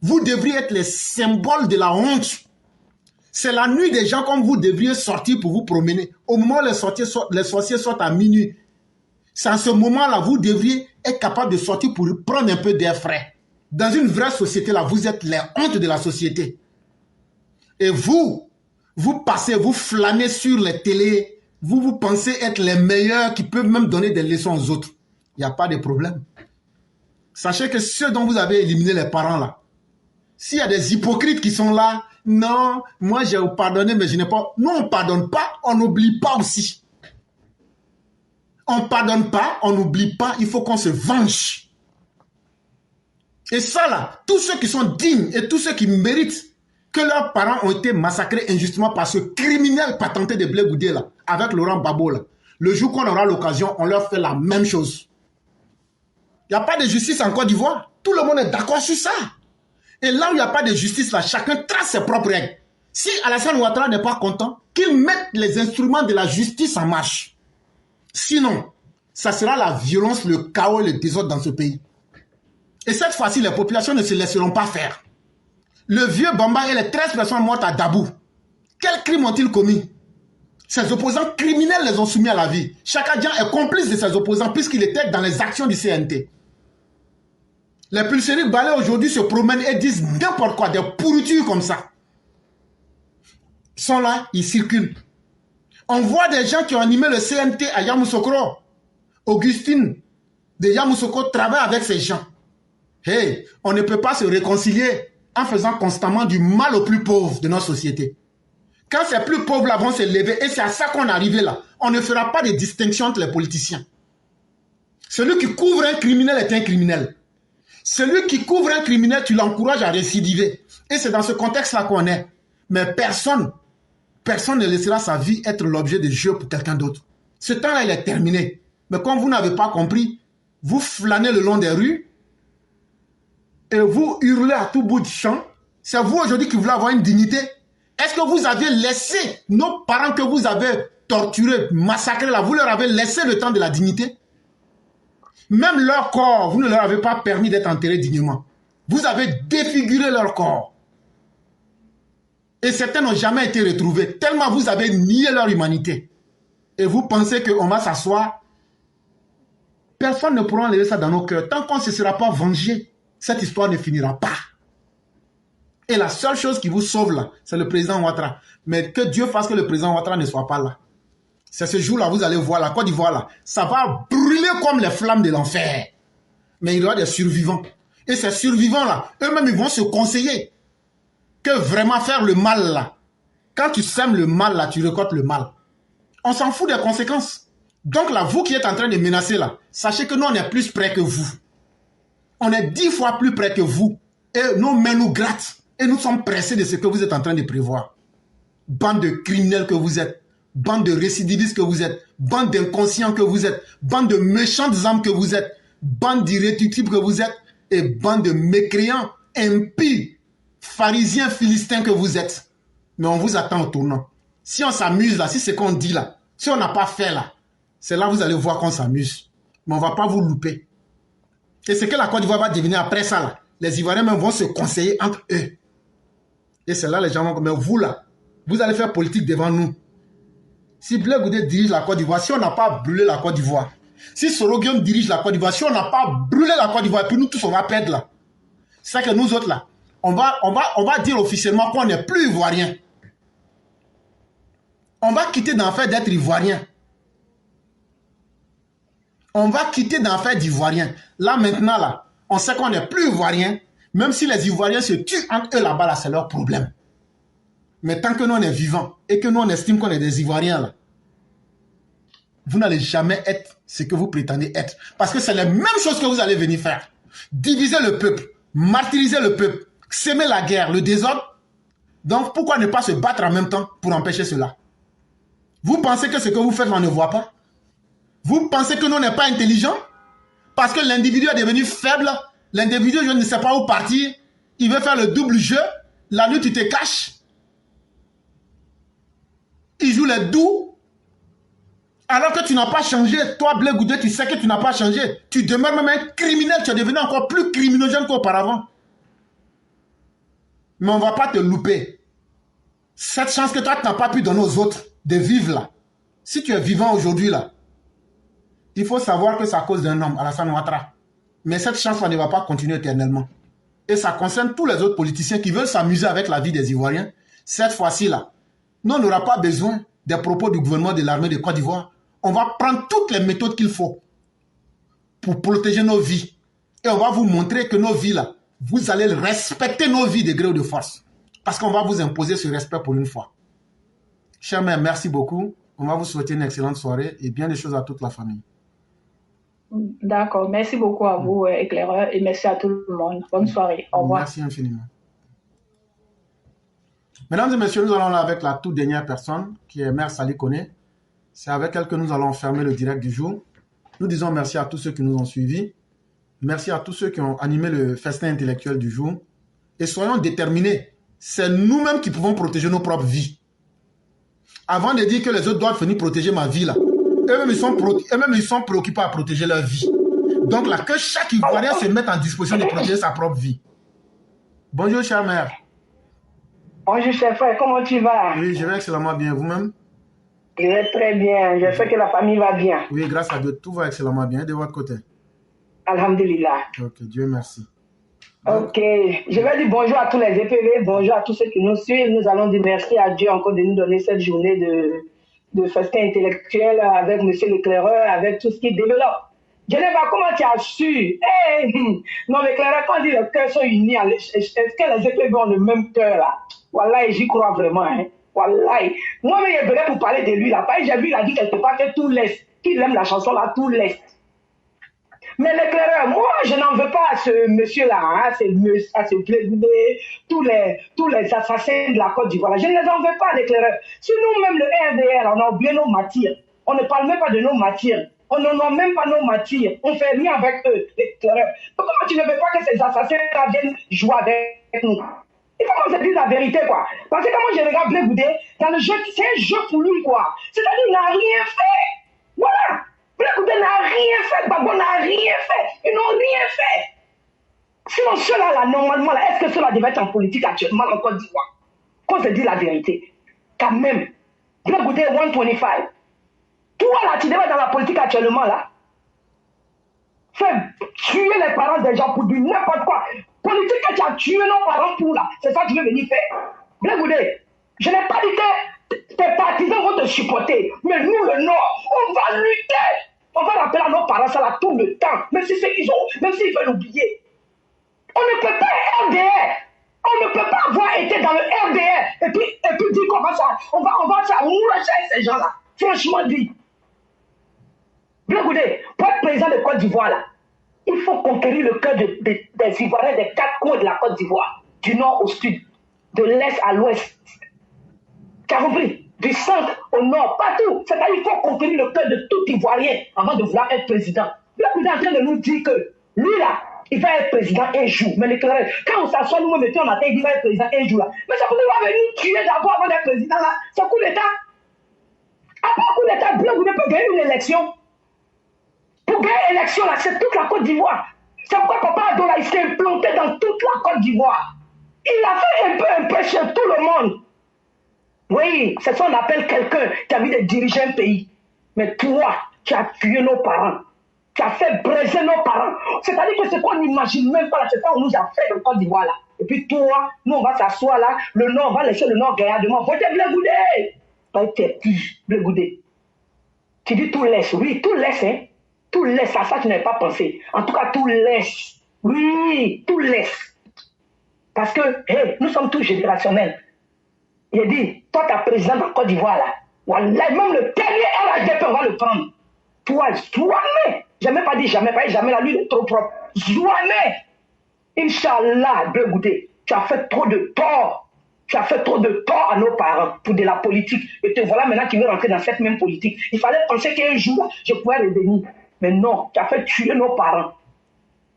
A: Vous devriez être les symboles de la honte. C'est la nuit des gens comme vous devriez sortir pour vous promener. Au moment où les sorciers sortent à minuit, c'est en ce moment-là vous devriez être capable de sortir pour prendre un peu d'air frais. Dans une vraie société, là, vous êtes les hontes de la société. Et vous passez, vous flânez sur les télés, vous pensez être les meilleurs qui peuvent même donner des leçons aux autres. Il n'y a pas de problème. Sachez que ceux dont vous avez éliminé les parents là, s'il y a des hypocrites qui sont là, non, moi j'ai pardonné, mais je n'ai pas... Non, on ne pardonne pas, on n'oublie pas aussi. On ne pardonne pas, on n'oublie pas, il faut qu'on se venge. Et ça là, tous ceux qui sont dignes et tous ceux qui méritent que leurs parents ont été massacrés injustement par ce criminel patenté de Blé Goudé là, avec Laurent Gbagbo là, le jour qu'on aura l'occasion, on leur fait la même chose. Il n'y a pas de justice en Côte d'Ivoire. Tout le monde est d'accord sur ça. Et là où il n'y a pas de justice, là, chacun trace ses propres règles. Si Alassane Ouattara n'est pas content, qu'il mette les instruments de la justice en marche. Sinon, ça sera la violence, le chaos et le désordre dans ce pays. Et cette fois-ci, les populations ne se laisseront pas faire. Le vieux Bamba et les 13 personnes mortes à Dabou, quel crime ont-ils commis? Ces opposants criminels les ont soumis à la vie. Chaka Dian est complice de ces opposants puisqu'il était dans les actions du CNT. Les pulseries balais aujourd'hui se promènent et disent n'importe quoi, des pourritures comme ça. Ils sont là, ils circulent. On voit des gens qui ont animé le CNT à Yamoussoukro. Augustine de Yamoussoukro travaille avec ces gens. Hey, on ne peut pas se réconcilier en faisant constamment du mal aux plus pauvres de notre société. Quand ces plus pauvres là vont se lever, et c'est à ça qu'on est arrivé là, on ne fera pas de distinction entre les politiciens. Celui qui couvre un criminel est un criminel. Celui qui couvre un criminel, tu l'encourages à récidiver. Et c'est dans ce contexte-là qu'on est. Mais personne ne laissera sa vie être l'objet de jeu pour quelqu'un d'autre. Ce temps-là, il est terminé. Mais comme vous n'avez pas compris, vous flânez le long des rues et vous hurlez à tout bout de champ. C'est vous aujourd'hui qui voulez avoir une dignité. Est-ce que vous avez laissé nos parents que vous avez torturés, massacrés là, vous leur avez laissé le temps de la dignité? Même leur corps, vous ne leur avez pas permis d'être enterrés dignement. Vous avez défiguré leur corps. Et certains n'ont jamais été retrouvés, tellement vous avez nié leur humanité. Et vous pensez qu'on va s'asseoir. Personne ne pourra enlever ça dans nos cœurs. Tant qu'on ne se sera pas vengé, cette histoire ne finira pas. Et la seule chose qui vous sauve là, c'est le président Ouattara. Mais que Dieu fasse que le président Ouattara ne soit pas là. C'est ce jour-là, vous allez voir la Côte d'Ivoire là, ça va brûler comme les flammes de l'enfer. Mais il y aura des survivants. Et ces survivants-là, eux-mêmes, ils vont se conseiller que vraiment faire le mal là. Quand tu sèmes le mal là, tu récoltes le mal. On s'en fout des conséquences. Donc là, vous qui êtes en train de menacer là, sachez que nous, on est plus près que vous. On est 10 fois plus près que vous. Et nos mains nous grattent. Et nous sommes pressés de ce que vous êtes en train de prévoir. Bande de criminels que vous êtes. Bande de récidivistes que vous êtes, bande d'inconscients que vous êtes, bande de méchantes âmes que vous êtes, bande d'irréductibles que vous êtes, et bande de mécréants, impies, pharisiens, philistins que vous êtes. Mais on vous attend au tournant. Si on s'amuse là, si c'est ce qu'on dit là, si on n'a pas fait là, c'est là que vous allez voir qu'on s'amuse. Mais on ne va pas vous louper. Et ce que la Côte d'Ivoire va devenir après ça là, les Ivoiriens même vont se conseiller entre eux. Et c'est là les gens vont... Mais vous là, vous allez faire politique devant nous. Si Blé Goudé dirige la Côte d'Ivoire, si on n'a pas brûlé la Côte d'Ivoire, si Soro Guillaume dirige la Côte d'Ivoire, si on n'a pas brûlé la Côte d'Ivoire, puis nous tous on va perdre là. C'est ça que nous autres là, on va dire officiellement qu'on n'est plus ivoirien. On va quitter d'en faire d'être ivoirien. On va quitter d'en faire d'ivoirien. Là maintenant là, on sait qu'on n'est plus ivoirien, même si les Ivoiriens se tuent entre eux là-bas là, c'est leur problème. Mais tant que nous on est vivants et que nous on estime qu'on est des Ivoiriens là, vous n'allez jamais être ce que vous prétendez être. Parce que c'est la même chose que vous allez venir faire. Diviser le peuple, martyriser le peuple, s'aimer la guerre, le désordre. Donc, pourquoi ne pas se battre en même temps pour empêcher cela? Vous pensez que ce que vous faites, on ne voit pas? Vous pensez que nous n'est pas intelligent? Parce que l'individu est devenu faible, l'individu, je ne sais pas où partir, il veut faire le double jeu, la nuit tu te caches, il joue les doux, alors que tu n'as pas changé. Toi, Blé Goudé, tu sais que tu n'as pas changé. Tu demeures même un criminel, tu es devenu encore plus criminogène qu'auparavant. Mais on ne va pas te louper. Cette chance que toi, tu n'as pas pu donner aux autres de vivre là. Si tu es vivant aujourd'hui là, il faut savoir que c'est à cause d'un homme, Alassane Ouattara. Mais cette chance-là ne va pas continuer éternellement. Et ça concerne tous les autres politiciens qui veulent s'amuser avec la vie des Ivoiriens. Cette fois-ci là, nous, on n'aura pas besoin des propos du gouvernement de l'armée de Côte d'Ivoire. On va prendre toutes les méthodes qu'il faut pour protéger nos vies. Et on va vous montrer que nos vies là, vous allez respecter nos vies de gré ou de force. Parce qu'on va vous imposer ce respect pour une fois. Chers mères, merci beaucoup. On va vous souhaiter une excellente soirée et bien des choses à toute la famille.
D: D'accord. Merci beaucoup à vous, éclaireur, et merci à tout le monde. Bonne soirée. Au revoir.
A: Merci infiniment. Mesdames et messieurs, nous allons là avec la toute dernière personne, qui est Mère Sali Kone. C'est avec elle que nous allons fermer le direct du jour. Nous disons merci à tous ceux qui nous ont suivis. Merci à tous ceux qui ont animé le festin intellectuel du jour. Et soyons déterminés. C'est nous-mêmes qui pouvons protéger nos propres vies. Avant de dire que les autres doivent venir protéger ma vie, là, eux-mêmes ils sont préoccupés à protéger leur vie. Donc là, que chaque Ivoirien se mette en disposition de protéger sa propre vie. Bonjour, chère mère.
E: Bonjour, cher frère, comment tu vas?
A: Oui, je vais excellemment bien. Vous-même?
E: Je vais très bien. Je sais que la famille va bien.
A: Oui, grâce à Dieu, tout va excellemment bien. Et de votre côté?
E: Alhamdulillah.
A: Ok, Dieu merci.
E: Ok, je vais dire bonjour à tous les EPV, bonjour à tous ceux qui nous suivent. Nous allons dire merci à Dieu encore de nous donner cette journée de festin intellectuel avec Monsieur l'éclaireur, avec tout ce qui développe. Geneva, comment tu as su? Hey, non, l'éclaireur, quand on dit les cœurs sont unis, est-ce que les EPV ont le même cœur là? Voilà, j'y crois vraiment. Hein. Voilà. Moi-même, il est pour parler de lui là. J'ai vu, il a dit quelque part que tout l'Est, qu'il aime la chanson là, tout l'Est. Mais l'éclaireur, moi, je n'en veux pas à ce monsieur-là, hein, à ce Blé-Goudé, tous les assassins de la Côte d'Ivoire. Je ne les en veux pas, l'éclaireur. Si nous-mêmes, le RDR, on a oublié nos matières. On ne parle même pas de nos matières. On ne nomme même pas nos matières. On ne fait rien avec eux, l'éclaireur. Comment tu ne veux pas que ces assassins-là viennent jouer avec nous? Il faut qu'on se dise la vérité, quoi. Parce que quand je regarde Blé-Goudé, dans le jeu, c'est un jeu pour lui, quoi. C'est-à-dire qu'il n'a rien fait. Voilà. Blé-Goudé n'a rien fait, Gbagbo n'a rien fait. Ils n'ont rien fait. Sinon, ceux-là, normalement, là, est-ce que ceux-là devaient être en politique actuellement en Côte d'Ivoire? Qu'on se dise la vérité. Quand même. Blé-Goudé 125. Toi, là, tu devais être dans la politique actuellement, là. Faire tuer les parents des gens pour du n'importe quoi. Politique que tu as tué nos parents pour, là. C'est ça que tu veux venir faire. Blé-Goudé, je n'ai pas dit que tes partisans vont te supporter. Mais nous, le Nord, on va lutter. On va rappeler à nos parents ça là tout le temps. Même si c'est qu'ils ont, même s'ils veulent oublier. On ne peut pas RDR. On ne peut pas avoir été dans le RDR et puis dire qu'on va ça. On va mourir ces gens-là. Franchement dit. Blé-Goudé, pour être président de Côte d'Ivoire, là, il faut conquérir le cœur des Ivoiriens des quatre coins de la Côte d'Ivoire, du nord au sud, de l'est à l'ouest. Tu as compris? Du centre au nord, partout. C'est-à-dire qu'il faut conquérir le cœur de tout Ivoirien avant de vouloir être président. Blé-Goudé est en train de nous dire que lui là, il va être président un jour. Mais l'éclaireur, quand on s'assoit, nous mettons en tête, il va être président un jour là. Mais ça peut pas venir tuer d'abord avant d'être président là. C'est un coup d'État. Après un coup d'État, Blé-Goudé peut gagner une élection. Pour gagner l'élection, là, c'est toute la Côte d'Ivoire. C'est pourquoi Papa Ado, là, il s'est implanté dans toute la Côte d'Ivoire. Il a fait un peu chez tout le monde. Oui, c'est ça qu'on appelle quelqu'un qui a envie de diriger un pays. Mais toi, tu as tué nos parents. Tu as fait briser nos parents. C'est-à-dire que ce qu'on n'imagine même pas, là, c'est ça qu'on nous a fait dans Côte d'Ivoire, là. Et puis toi, nous, on va s'asseoir là, le Nord, on va laisser le Nord gagner demain. Votez Blé-Goudé. Pas être Blé-Goudé. Tu dis tout laisse. Oui, tout laisse, hein. Tout laisse, à ça tu n'avais pas pensé. En tout cas, tout laisse. Oui, tout laisse. Parce que, hey, nous sommes tous générationnels. Il a dit, toi, ta présidente en Côte d'Ivoire, là, voilà, même le dernier RHDP, on va le prendre. Toi, jamais pas dit jamais, pas dit jamais, la nuit est trop propre. Jamais. Inch'Allah, Bleu Goudé, tu as fait trop de tort. Tu as fait trop de tort à nos parents pour de la politique. Et te voilà maintenant qui veut rentrer dans cette même politique. Il fallait penser qu'un jour, je pouvais revenir. Mais non, tu as fait tuer nos parents.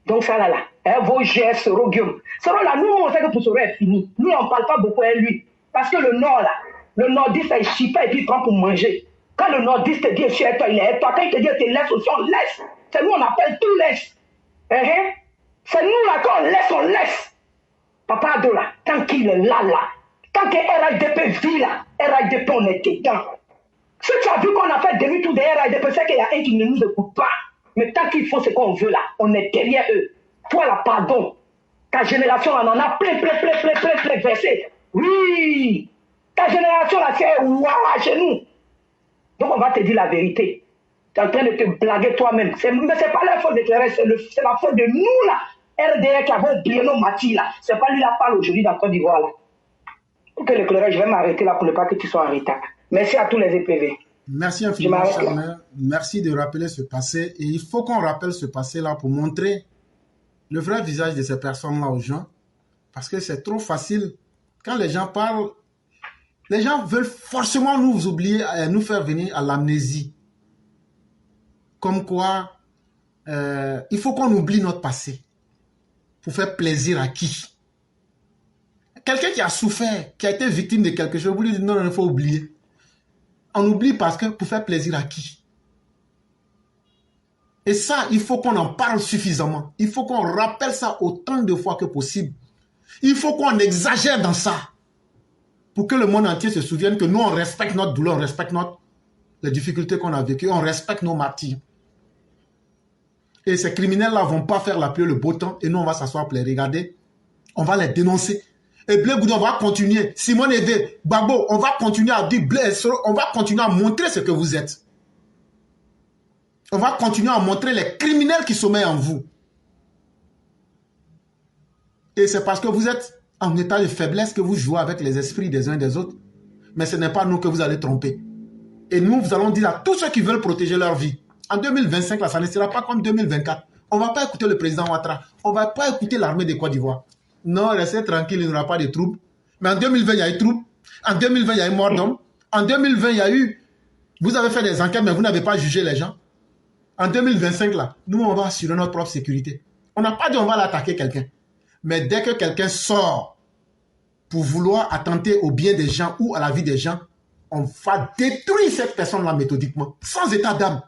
E: Donc ça là, vos gestes seront guillaume. Là, nous, on sait que pour Soro est fini. Nous, on ne parle pas beaucoup à lui. Parce que le Nord, là, le Nordiste, il chie pas et puis il prend pour manger. Quand le Nordiste te dit, je suis toi, il est toi. Quand il te dit, tu laisses aussi, on laisse. C'est nous, on appelle tout laisse. C'est nous, là, quand on laisse. Papa Ado, là, tant qu'il est là, tant que RHDP vit là, RHDP, on est dedans. Si tu as vu qu'on a fait demi-tour de RHDP, c'est qu'il y a un qui ne nous écoute pas. Mais tant qu'il faut ce qu'on veut là, on est derrière eux. Toi là, pardon. Ta génération là, on en a plein versé. Oui. Ta génération là, c'est ouah chez nous. Donc on va te dire la vérité. Tu es en train de te blaguer toi-même. Mais c'est pas la faute de Clarence, c'est la faute de nous là. RDR qui avons oublié nos matis là. C'est pas lui la parle aujourd'hui dans Côte d'Ivoire là. Ok, le Clarence, je vais m'arrêter là pour ne pas que tu sois en retard. Merci à tous les EPV.
A: Merci infiniment, cher maire. Merci de rappeler ce passé. Et il faut qu'on rappelle ce passé-là pour montrer le vrai visage de ces personnes-là aux gens. Parce que c'est trop facile. Quand les gens parlent, les gens veulent forcément nous oublier, nous faire venir à l'amnésie. Comme quoi, il faut qu'on oublie notre passé. Pour faire plaisir à qui? Quelqu'un qui a souffert, qui a été victime de quelque chose, vous lui dites non, il faut oublier. On oublie parce que pour faire plaisir à qui? Et ça, il faut qu'on en parle suffisamment. Il faut qu'on rappelle ça autant de fois que possible. Il faut qu'on exagère dans ça. Pour que le monde entier se souvienne que nous, on respecte notre douleur, on respecte les difficultés qu'on a vécues, on respecte nos martyrs. Et ces criminels-là ne vont pas faire la pluie, le beau temps, et nous, on va s'asseoir pour les regarder. On va les dénoncer. Et Bleu Goudé, on va continuer. Simone Eve, Babo, on va continuer à dire, on va continuer à montrer ce que vous êtes. On va continuer à montrer les criminels qui sommeillent en vous. Et c'est parce que vous êtes en état de faiblesse que vous jouez avec les esprits des uns et des autres. Mais ce n'est pas nous que vous allez tromper. Et nous, vous allons dire à tous ceux qui veulent protéger leur vie. En 2025, là, ça ne sera pas comme 2024. On ne va pas écouter le président Ouattara. On ne va pas écouter l'armée de Côte d'Ivoire. Non, restez tranquille, il n'y aura pas de troubles. Mais en 2020, il y a eu troubles. En 2020, il y a eu mort d'homme. En 2020, il y a eu... Vous avez fait des enquêtes, mais vous n'avez pas jugé les gens. En 2025, là, nous, on va assurer notre propre sécurité. On n'a pas dit on va l'attaquer quelqu'un. Mais dès que quelqu'un sort pour vouloir attenter au bien des gens ou à la vie des gens, on va détruire cette personne-là méthodiquement, sans état d'âme.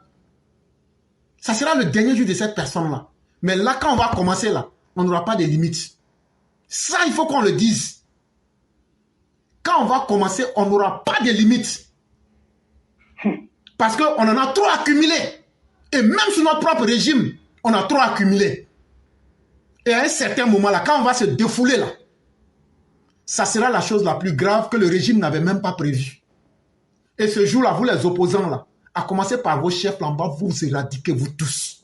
A: Ça sera le dernier jour de cette personne-là. Mais là, quand on va commencer, là, on n'aura pas de limites. Ça, il faut qu'on le dise. Quand on va commencer, on n'aura pas de limites. Parce qu'on en a trop accumulé. Et même sur notre propre régime, on a trop accumulé. Et à un certain moment, là, quand on va se défouler, là, ça sera la chose la plus grave que le régime n'avait même pas prévue. Et ce jour-là, vous les opposants, là, à commencer par vos chefs là en bas, vous éradiquez, vous tous.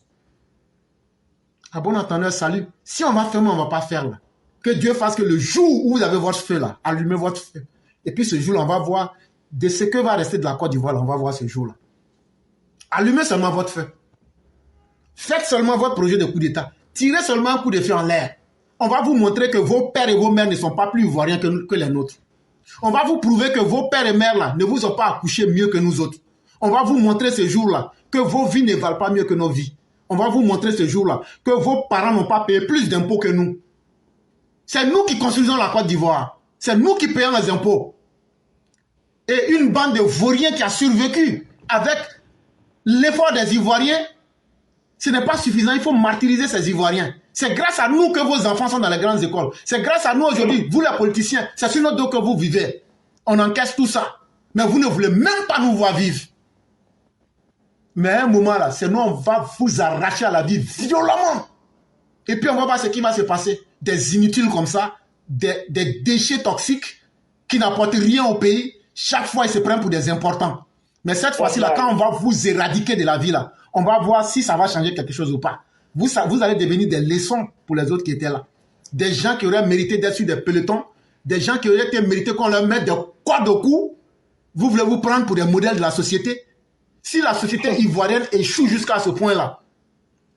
A: À bon entendeur, salut. Si on va faire, mais on ne va pas faire, là. Que Dieu fasse que le jour où vous avez votre feu, là, allumez votre feu. Et puis ce jour-là, on va voir de ce que va rester de la Côte d'Ivoire, là, on va voir ce jour-là. Allumez seulement votre feu. Faites seulement votre projet de coup d'État. Tirez seulement un coup de feu en l'air. On va vous montrer que vos pères et vos mères ne sont pas plus ivoiriens que les nôtres. On va vous prouver que vos pères et mères là ne vous ont pas accouché mieux que nous autres. On va vous montrer ce jour-là que vos vies ne valent pas mieux que nos vies. On va vous montrer ce jour-là que vos parents n'ont pas payé plus d'impôts que nous. C'est nous qui construisons la Côte d'Ivoire. C'est nous qui payons les impôts. Et une bande de vauriens qui a survécu avec l'effort des Ivoiriens, ce n'est pas suffisant. Il faut martyriser ces Ivoiriens. C'est grâce à nous que vos enfants sont dans les grandes écoles. C'est grâce à nous aujourd'hui, vous les politiciens, c'est sur notre dos que vous vivez. On encaisse tout ça. Mais vous ne voulez même pas nous voir vivre. Mais à un moment là, c'est nous, on va vous arracher à la vie violemment. Et puis on va voir ce qui va se passer. Des inutiles comme ça, des déchets toxiques qui n'apportent rien au pays. Chaque fois, ils se prennent pour des importants. Mais cette fois-ci là, quand on va vous éradiquer de la vie là, on va voir si ça va changer quelque chose ou pas. Vous allez devenir des leçons pour les autres qui étaient là. Des gens qui auraient mérité d'être sur des pelotons, des gens qui auraient mérité qu'on leur mette des cordes au cou. Vous voulez vous prendre pour des modèles de la société. Si la société ivoirienne échoue jusqu'à ce point-là,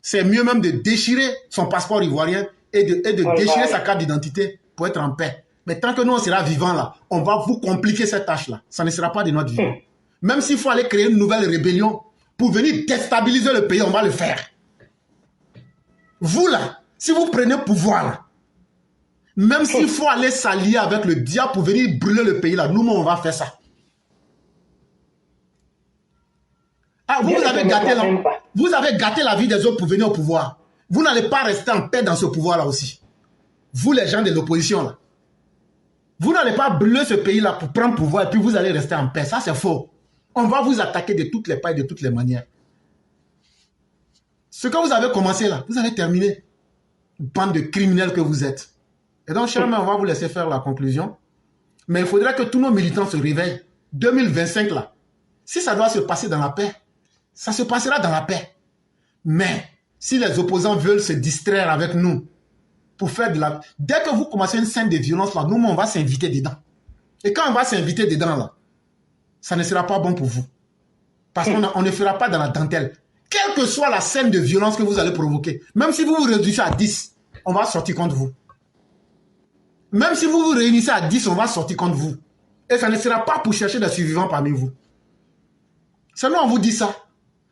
A: c'est mieux même de déchirer son passeport ivoirien et de déchirer sa carte d'identité pour être en paix. Mais tant que nous, on sera vivants là, on va vous compliquer cette tâche-là. Ça ne sera pas de notre vivant. Même s'il faut aller créer une nouvelle rébellion pour venir déstabiliser le pays, on va le faire. Vous là, si vous prenez pouvoir là, même s'il faut aller s'allier avec le diable pour venir brûler le pays là, nous, on va faire ça. Ah, vous avez gâté la vie des autres pour venir au pouvoir. Vous n'allez pas rester en paix dans ce pouvoir-là aussi. Vous, les gens de l'opposition, là. Vous n'allez pas brûler ce pays-là pour prendre pouvoir et puis vous allez rester en paix. Ça, c'est faux. On va vous attaquer de toutes les parts et de toutes les manières. Ce que vous avez commencé là, vous allez terminer. Bande de criminels que vous êtes. Et donc, chers amis, on va vous laisser faire la conclusion. Mais il faudrait que tous nos militants se réveillent. 2025 là, si ça doit se passer dans la paix, ça se passera dans la paix. Mais si les opposants veulent se distraire avec nous pour faire de la... Dès que vous commencez une scène de violence là, nous, on va s'inviter dedans. Et quand on va s'inviter dedans là, ça ne sera pas bon pour vous. Parce qu'on ne fera pas dans la dentelle. Quelle que soit la scène de violence que vous allez provoquer, même si vous vous réduisez à 10, on va sortir contre vous. Même si vous vous réunissez à 10, on va sortir contre vous. Et ça ne sera pas pour chercher des survivants parmi vous. Seulement on vous dit ça.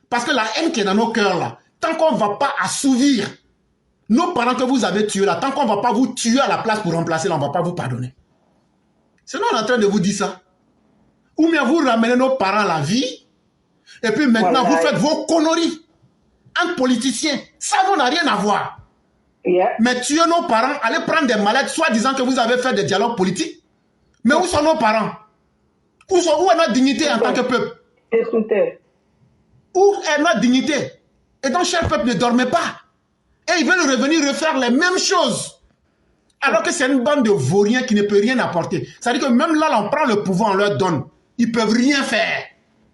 A: Parce que la haine qui est dans nos cœurs là, tant qu'on ne va pas assouvir nos parents que vous avez tués là, tant qu'on ne va pas vous tuer à la place pour remplacer là, on ne va pas vous pardonner. Sinon on est en train de vous dire ça. Ou bien vous ramenez nos parents à la vie, et puis maintenant vous faites vos conneries entre politiciens. Ça n'a rien à voir. Mais tuer nos parents, aller prendre des malades, soit disant que vous avez fait des dialogues politiques. Mais où sont nos parents? Où est notre dignité en tant que peuple? Où est notre dignité? Et donc, cher peuple, ne dormez pas. Et ils veulent revenir refaire les mêmes choses. Alors que c'est une bande de vauriens qui ne peut rien apporter. C'est-à-dire que même là, on prend le pouvoir, on leur donne. Ils ne peuvent rien faire.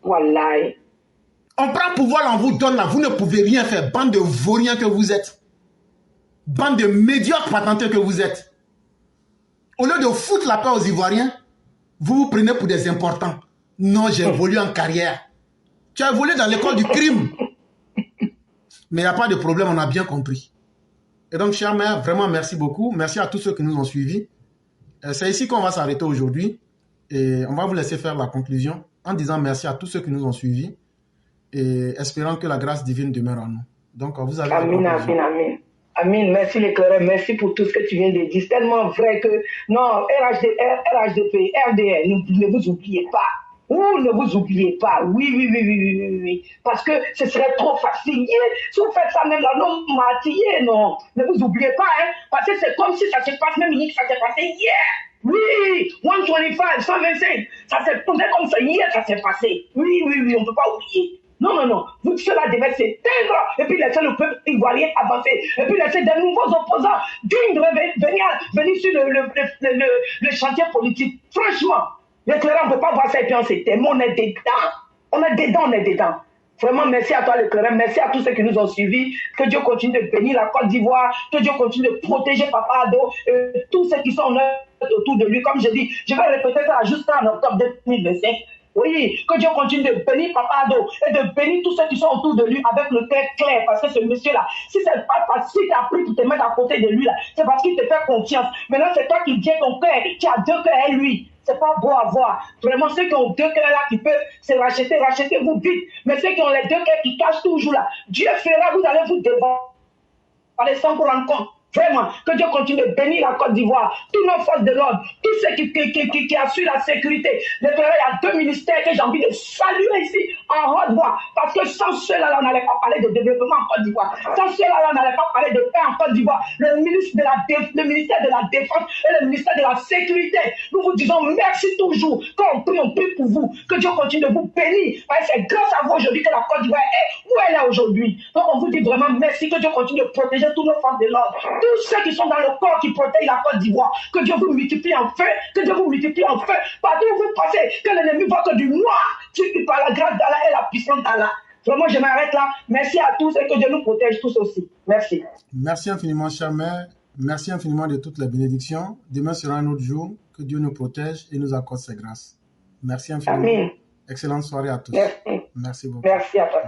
E: Voilà.
A: On prend le pouvoir, on vous donne là. Vous ne pouvez rien faire. Bande de vauriens que vous êtes. Bande de médiocres patentés que vous êtes. Au lieu de foutre la paix aux Ivoiriens, vous vous prenez pour des importants. Non, j'ai évolué en carrière. Tu as évolué dans l'école du crime. Mais il n'y a pas de problème, on a bien compris. Et donc, chers mères, vraiment merci beaucoup. Merci à tous ceux qui nous ont suivis. C'est ici qu'on va s'arrêter aujourd'hui. Et on va vous laisser faire la conclusion en disant merci à tous ceux qui nous ont suivis et espérant que la grâce divine demeure en nous. Donc, vous avez...
E: Amen, amen, amen. Amin, merci l'éclaireur, merci pour tout ce que tu viens de dire. C'est tellement vrai que, non, RHDP, RDR, ne vous oubliez pas. Ou ne vous oubliez pas. Oui. Parce que ce serait trop facile. Si vous faites ça même là, non, matillé, non. Ne vous oubliez pas, hein. Parce que c'est comme si ça se passe, même hier, ça s'est passé hier. Oui, 125, 125. Ça s'est passé comme ça hier, ça s'est passé. Oui, on ne peut pas oublier. Non. Cela devait s'éteindre et puis laisser le peuple ivoirien avancer. Et puis laisser des nouveaux opposants dignes de venir sur le chantier politique. Franchement, l'éclaireur, on ne peut pas voir ça et puis on s'éteint. Mais on est dedans. On est dedans. Vraiment, merci à toi, l'éclaireur. Merci à tous ceux qui nous ont suivis. Que Dieu continue de bénir la Côte d'Ivoire. Que Dieu continue de protéger Papa Ado. Tous ceux qui sont autour de lui. Comme je dis, je vais répéter ça jusqu'en octobre 2025. Oui, que Dieu continue de bénir Papa Ado et de bénir tous ceux qui sont autour de lui avec le cœur clair. Parce que ce monsieur-là, si c'est pas parce qu'il t'a pris pour te mettre à côté de lui, là, c'est parce qu'il te fait confiance. Maintenant, c'est toi qui tiens ton cœur. Tu as deux cœurs et lui. C'est pas beau à voir. Vraiment, ceux qui ont deux cœurs là qui peuvent se racheter, rachetez-vous vite. Mais ceux qui ont les deux cœurs qui cachent toujours là, Dieu fera, vous allez vous dévoiler sans vous rendre compte. Vraiment, que Dieu continue de bénir la Côte d'Ivoire, tous nos forces de l'ordre, tous ceux qui assurent la sécurité. Il y a deux ministères que j'ai envie de saluer ici en haute voix. Parce que sans cela, on n'allait pas parler de développement en Côte d'Ivoire. Sans cela, on n'allait pas parler de paix en Côte d'Ivoire. Le ministère de la Défense et le ministère de la Sécurité. Nous vous disons merci toujours. Quand on prie pour vous. Que Dieu continue de vous bénir. Parce que c'est grâce à vous aujourd'hui que la Côte d'Ivoire est où elle est aujourd'hui. Donc on vous dit vraiment merci. Que Dieu continue de protéger tous nos forces de l'ordre. Tous ceux qui sont dans le corps qui protègent la Côte d'Ivoire, que Dieu vous multiplie en feu, partout où vous passez, que l'ennemi voit que du noir, par la grâce d'Allah et la puissance d'Allah. Vraiment, je m'arrête là. Merci à tous et que Dieu nous protège tous aussi. Merci.
A: Merci infiniment, chère mère. Merci infiniment de toutes les bénédictions. Demain sera un autre jour. Que Dieu nous protège et nous accorde ses grâces. Merci infiniment.
E: Amen.
A: Excellente soirée à tous.
E: Merci.
A: Merci beaucoup.
E: Merci à toi.